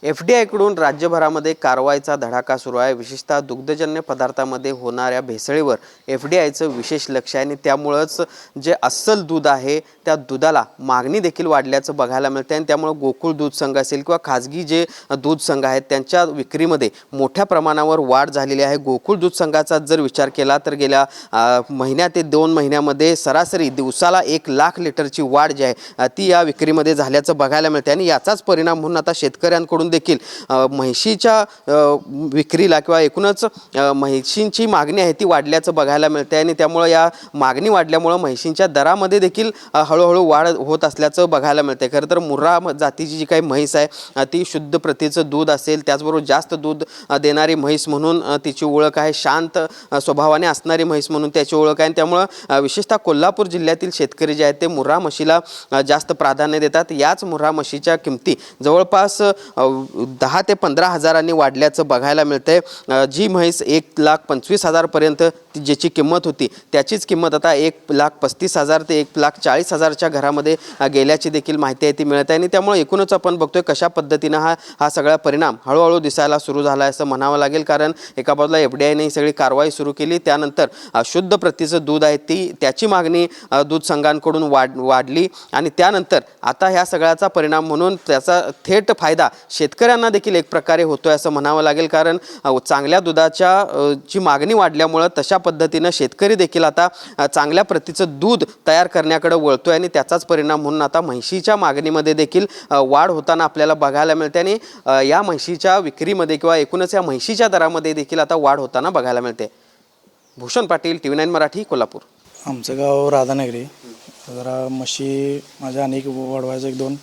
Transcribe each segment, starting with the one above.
एफडीआयकडून राज्यभरामध्ये कारवाईचा धडाका सुरू आहे। विशेषतः दुग्धजन्य पदार्थांमध्ये होणाऱ्या भेसळीवर एफडीआयचं विशेष लक्ष आहे आणि त्यामुळेच जे अस्सल दूध आहे त्या दुधाला मागणी देखील वाढल्याचं बघायला मिळते आणि त्यामुळे गोकुळ दूध संघ असेल किंवा खाजगी जे दूध संघ आहेत त्यांच्या विक्रीमध्ये मोठ्या प्रमाणावर वाढ झालेली आहे। गोकुळ दूध संघाचा जर विचार केला तर गेल्या महिन्यात ते 2 महिन्यामध्ये सरासरी दिवसाला 1 लाख लिटरची वाढ जी आहे ती या विक्रीमध्ये झाल्याचं बघायला मिळते आणि याचाच परिणाम म्हणून आता शेतकऱ्यांकडून देखील म्हशीच्या विक्रीला किंवा एकूणच म्हशींची मागणी आहे ती वाढल्याचं बघायला मिळते आणि त्यामुळे या मागणी वाढल्यामुळे म्हशींच्या दरामध्ये देखील हळूहळू वाढ होत असल्याचं बघायला मिळते। खरं तर मुर्रा जातीची जी काही म्हैस आहे ती शुद्ध प्रतीचं दूध असेल, त्याचबरोबर जास्त दूध देणारी म्हैस म्हणून तिची ओळख आहे, शांत स्वभावाने असणारी म्हैस म्हणून त्याची ओळख आहे। त्यामुळे विशेषतः कोल्हापूर जिल्ह्यातील शेतकरी जे आहेत ते मुर्रा म्हशीला जास्त प्राधान्य देतात। याच मुर्रा म्हशीच्या किमती जवळपास 10 ते 15 हजारांनी वाढल्याचं बघायला मिळतंय। जी म्हैस 1,25,000 पर्यंत ज्याची किंमत होती त्याचीच किंमत आता 1,35,000 ते 1,40,000च्या घरामध्ये गेल्याची देखील माहिती आहे ती मिळत आहे आणि त्यामुळे एकूणच आपण बघतोय कशा पद्धतीनं हा सगळा परिणाम हळूहळू दिसायला सुरू झाला आहे असं म्हणावं लागेल। कारण एका बाजूला एफडीआयने ही सगळी कारवाई सुरू केली, त्यानंतर शुद्ध प्रतीचं दूध आहे त्याची मागणी दूध संघांकडून वाढली आणि त्यानंतर आता ह्या सगळ्याचा परिणाम म्हणून त्याचा थेट फायदा शेतकऱ्यांना देखील एक प्रकारे होतोय असं म्हणावं लागेल। कारण चांगल्या दुधाच्या ची मागणी वाढल्यामुळे तशा पद्धतीनं शेतकरी देखील आता चांगल्या प्रतीचं दूध तयार करण्याकडे वळतोय आणि त्याचाच परिणाम म्हणून आता म्हशीच्या मागणीमध्ये देखील वाढ होताना आपल्याला बघायला मिळते आणि या म्हशीच्या विक्रीमध्ये किंवा एकूणच या म्हशीच्या दरामध्ये देखील आता वाढ होताना बघायला मिळते। भूषण पाटील, TV9 मराठी, कोल्हापूर। आमचं गाव राधानगरी। जरा म्हशी माझ्या अनेक वाढवायचं 1-2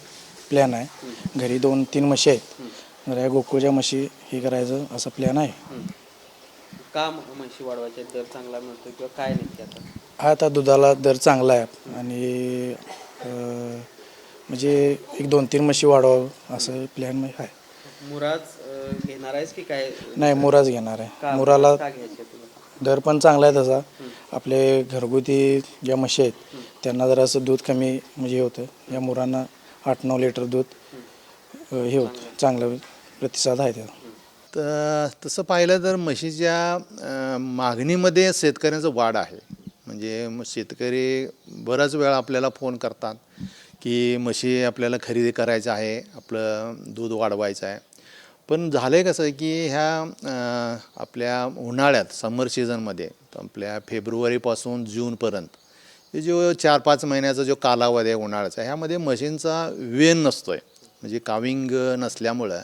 प्लॅन आहे। घरी 2-3 म्हशी आहेत। जरा गोकुळच्या म्हशी हे करायचं असा प्लॅन आहे। का म्हशी वाढवायचे दर चांगला मिळतो किंवा काय नक्की आता दुधाला दर चांगला आहे आणि म्हणजे 1-2-3 म्हशी वाढवावं असं प्लॅन आहे। मुराज घेणार आहेस की काय? नाही, मुराच घेणार आहे। मुराला दर पण चांगला आहे तसा। आपले घरगुती ज्या म्हशी आहेत त्यांना जरा असं दूध कमी म्हणजे होतं, या मुरांना 8-9 लिटर दूध हे होतं, चांगलं प्रतिसाद आहे त्याला। तर तसं पाहिलं तर म्हशीच्या मागणीमध्ये शेतकऱ्यांचं वाढ आहे। म्हणजे शेतकरी बराच वेळा आपल्याला फोन करतात की म्हशी आपल्याला खरेदी करायचं आहे, आपलं दूध वाढवायचं आहे। पण झालं आहे कसं की ह्या आपल्या उन्हाळ्यात समर सीझनमध्ये आपल्या फेब्रुवारीपासून जूनपर्यंत हे जो 4-5 महिन्याचा जो कालावधी आहे उन्हाळ्याचा, ह्यामध्ये म्हशींचा वेन नसतो आहे। म्हणजे काविंग नसल्यामुळं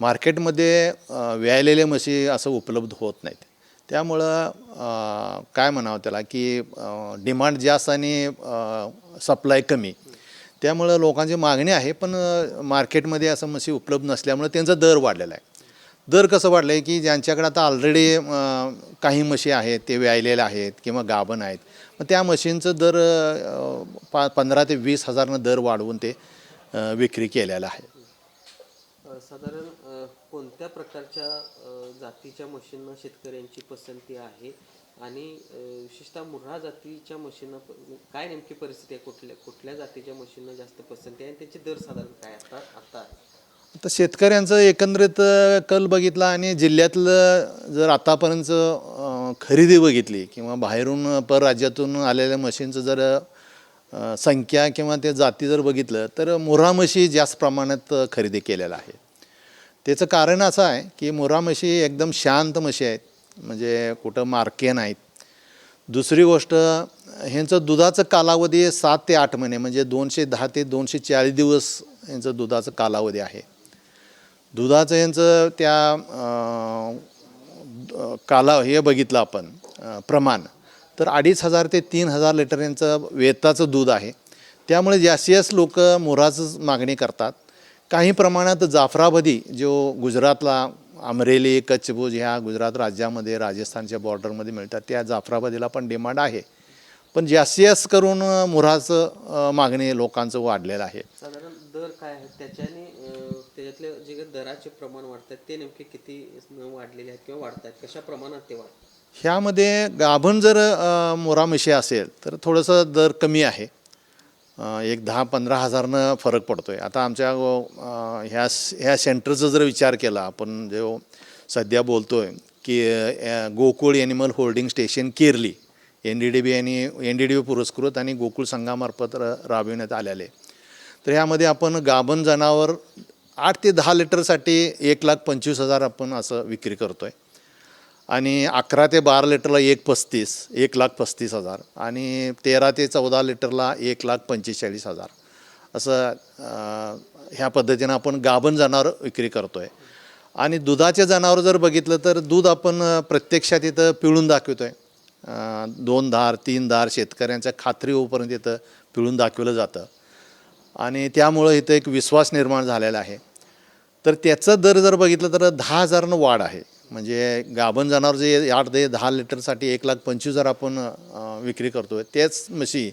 मार्केटमध्ये व्यायलेले म्हशी असं उपलब्ध होत नाहीत। त्यामुळं काय म्हणावं त्याला की डिमांड जास्त आणि सप्लाय कमी, त्यामुळं लोकांची मागणी आहे पण मार्केटमध्ये असं म्हशी उपलब्ध नसल्यामुळे त्यांचा दर वाढलेला आहे। दर कसं वाढलं आहे की ज्यांच्याकडे आता ऑलरेडी काही म्हशी आहेत, ते व्यायलेले आहेत किंवा गाभण आहेत, मग त्या म्हशींचं दर 15 ते 20 हजारनं दर वाढवून ते विक्री केलेला आहे। साधारण कोणत्या प्रकारच्या जातीच्या म्हशींना शेतकऱ्यांची पसंती आहे आणि विशेषतः मुर्रा जातीच्या म्हशींना काय नेमकी परिस्थिती आहे? कुठल्या जातीच्या म्हशींना जास्त पसंती आहे आणि त्याचे दर साधारण काय आता आता शेतकऱ्यांचं एकंदरीत कल बघितला आणि जिल्ह्यातलं जर आतापर्यंत खरेदी बघितली किंवा बाहेरून परराज्यातून आलेल्या म्हशींचं जर संख्या किंवा ते जाती जर बघितलं तर मुर्रा म्हशी जास्त प्रमाणात खरेदी केलेला आहे। त्याचं कारण असं आहे की मुर्रा म्हशी एकदम शांत म्हशी आहेत, म्हणजे कुठं मारके नाहीत। दुसरी गोष्ट, ह्यांचं दुधाचं कालावधी 7 ते 8 महिने, म्हणजे 210 ते 240 दिवस यांचं दुधाचं कालावधी आहे। दुधाचं यांचं त्या हे बघितलं आपण प्रमाण तर 2,500 ते 3,000 लिटर यांचं वेताचं दूध आहे। त्यामुळे जास्तीत लोक मुर्राच मागणी करतात। काही प्रमाणात जाफराबादी जो गुजरातला अमरेली, कच्छ, भुज ह्या गुजरात राज्यामध्ये राजस्थानच्या बॉर्डरमध्ये मिळतात त्या जाफराबादीला पण डिमांड आहे, पण जास्तीत करून मुर्राचं मागणी लोकांचं वाढलेलं आहे। साधारण दर काय आहे त्याच्यातले जे दराचे प्रमाण वाढतात ते नेमके किती वाढलेले आहेत किंवा वाढतात, कशा प्रमाणात ते वाढतात? ह्यामध्ये गाभण जर मुर्रा म्हशी असेल तर थोडंसं दर कमी आहे एक 10-15 हजारनं फरक पडतो आहे. आता आमच्या ह्या सेंटरचा जर विचार केला आपण जो सध्या बोलतो आहे की गोकुळ ॲनिमल होल्डिंग स्टेशन केरली NDDB आणि NDDB पुरस्कृत आणि गोकुळ संघामार्फत राबविण्यात आलेले. तर ह्यामध्ये आपण गाभण जनावर 8 ते 10 लिटरसाठी 1,25,000 आपण असं विक्री करतो आहे आणि 11 ते 12 लिटरला 1,35,000 आणि 13 ते 14 लिटरला 1,45,000 असं ह्या पद्धतीनं आपण गाभण जनावर विक्री करतो आहे. आणि दुधाचे जनावर जर बघितलं तर दूध आपण प्रत्यक्षात इथं पिळून दाखवतो आहे. 2 धार 3 धार शेतकऱ्यांच्या खात्री होईपर्यंत इथं पिळून दाखवलं जातं आणि त्यामुळं इथं एक विश्वास निर्माण झालेला आहे. तर त्याचं दर जर बघितलं तर 10,000नं वाढ आहे. म्हणजे गाभण जनावर जे 8 ते 10 लिटरसाठी 1,25,000 आपण विक्री करतो आहे तेच म्हशी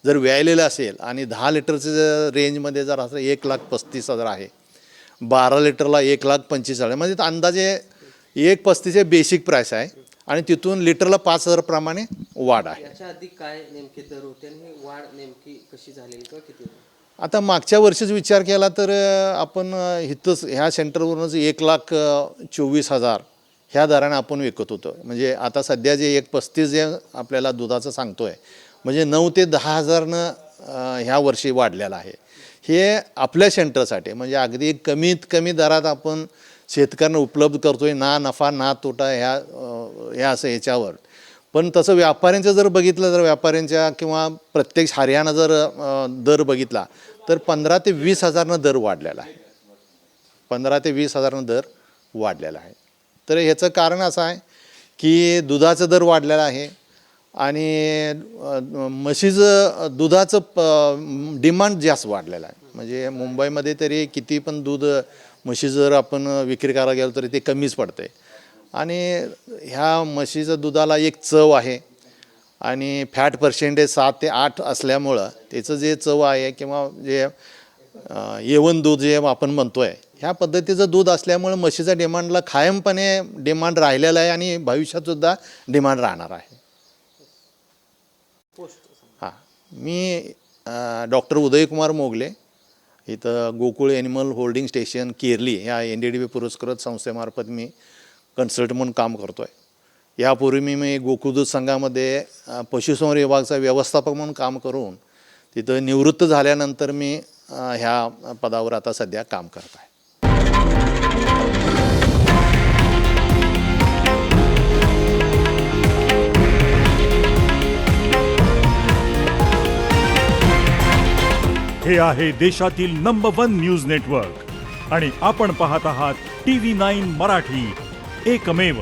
जर व्यायलेलं असेल आणि 10 लिटरचं रेंजमध्ये जर असं 1,35,000 आहे, 12 लिटरला 1,25,000 म्हणजे अंदाजे 1,35,000 बेसिक प्राईस आहे आणि तिथून लिटरला 5,000 प्रमाणे वाढ आहे. याच्या आधी काय नेमके दर होते आणि वाढ नेमकी कशी झालेली किंवा किती? आता मागच्या वर्षीच विचार केला तर आपण इथंच ह्या सेंटरवरूनच 1,24,000 ह्या दराने आपण विकत होतो. म्हणजे आता सध्या जे 1,35,000 जे आपल्याला दुधाचं सांगतो आहे म्हणजे 9 ते 10,000नं ह्या वर्षी वाढलेलं आहे. हे आपल्या सेंटरसाठी म्हणजे अगदी कमीत कमी दरात आपण शेतकऱ्यांना उपलब्ध करतो आहे, ना नफा ना तोटा ह्या असं ह्याच्यावर. पण तसं व्यापाऱ्यांचं जर बघितलं तर व्यापाऱ्यांच्या किंवा प्रत्येक हरियाणा जर दर बघितला तर 15 ते 20,000नं दर वाढलेला आहे. 15 ते 20,000नं दर वाढलेला आहे. तर ह्याचं कारण असं आहे की दुधाचा दर वाढलेला आहे आणि म्हशीचं दुधाचं डिमांड जास्त वाढलेलं आहे. म्हणजे मुंबईमध्ये तरी किती पण दूध म्हशी जर आपण विक्री करायला गेलो तरी ते कमीच पडते आणि ह्या म्हशीचं दुधाला एक चव आहे आणि फॅट पर्सेंटेज 7 ते 8 असल्यामुळं त्याचं जे चव आहे किंवा जे येवन दूध जे आपण म्हणतो आहे ह्या पद्धतीचं दूध असल्यामुळं म्हशीच्या डिमांडला कायमपणे डिमांड राहिलेला आहे आणि भविष्यातसुद्धा डिमांड राहणार आहे. हां, मी डॉक्टर उदयकुमार मोगले इथं गोकुळ ॲनिमल होल्डिंग स्टेशन केरली ह्या NDDB पुरस्कृत संस्थेमार्फत मी कन्सल्ट म्हणून काम करतो आहे. यापूर्वी मी गोकुळ दूध संघामध्ये पशुसंवर्धन विभागाचा व्यवस्थापक म्हणून काम करून तिथं निवृत्त झाल्यानंतर मी ह्या पदावर आता सध्या काम करत आहे. हे आहे देशातील नंबर 1 न्यूज नेटवर्क आणि आपण पाहत आहात TV9 मराठी, एकमेव.